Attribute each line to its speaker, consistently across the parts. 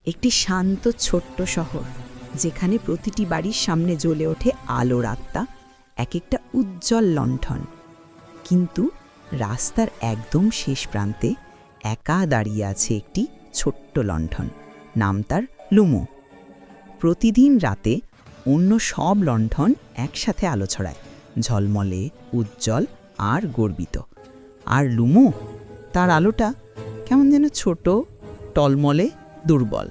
Speaker 1: একটি শান্ত ছোট্ট শহর, যেখানে প্রতিটি বাড়ির সামনে জ্বলে ওঠে আলোর আত্মা, এক একটা উজ্জ্বল লণ্ঠন। কিন্তু রাস্তার একদম শেষ প্রান্তে একা দাঁড়িয়ে আছে একটি ছোট্ট লণ্ঠন। নাম তার লুমো। প্রতিদিন রাতে অন্য সব লণ্ঠন একসাথে আলো ছড়ায়, ঝলমলে, উজ্জ্বল আর গর্বিত। আর লুমো, তার আলোটা কেমন যেন ছোট, টলমলে, দুর্বল।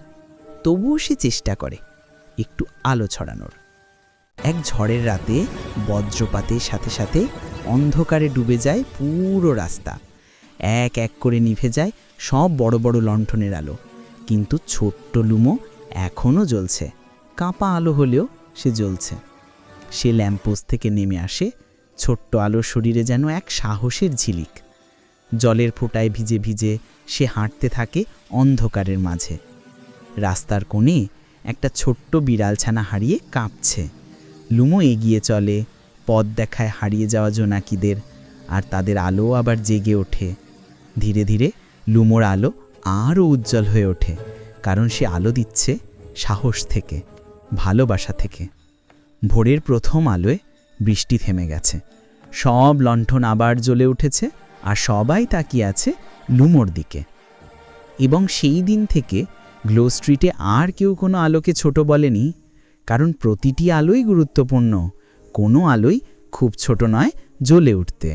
Speaker 1: তবুও সে চেষ্টা করে একটু আলো ছড়ানোর। এক ঝড়ের রাতে বজ্রপাতের সাথে সাথে অন্ধকারে ডুবে যায় পুরো রাস্তা। এক এক করে নিভে যায় সব বড় বড় লণ্ঠনের আলো, কিন্তু ছোট্ট লুমো এখনও জ্বলছে। কাঁপা আলো হলেও সে জ্বলছে। সে ল্যাম্পপোস্ট থেকে নেমে আসে, ছোট্ট আলোর শরীরে যেন এক সাহসের ঝিলিক। জলের ফোঁটায় ভিজে ভিজে সে হাঁটতে থাকে অন্ধকারের মাঝে। রাস্তার কোণে একটা ছোট্ট বিড়ালছানা হারিয়ে কাঁপছে। লুমো এগিয়ে চলে, পথ দেখায় হারিয়ে যাওয়া জোনাকিদের, আর তাদের আলো আবার জেগে ওঠে। ধীরে ধীরে লুমোর আলো আরও উজ্জ্বল হয়ে ওঠে, কারণ সে আলো দিচ্ছে সাহস থেকে, ভালোবাসা থেকে। ভোরের প্রথম আলোয় বৃষ্টি থেমে গেছে, সব লণ্ঠন আবার জ্বলে উঠেছে, আর সবাই তাকিয়ে আছে লুমোর দিকে। এবং সেই দিন থেকে গ্লো স্ট্রিটে আর কেউ কোনো আলোকে ছোট বলেনি, কারণ প্রতিটি আলোই গুরুত্বপূর্ণ। কোনো আলোই খুব ছোট নয় জ্বলে উঠতে।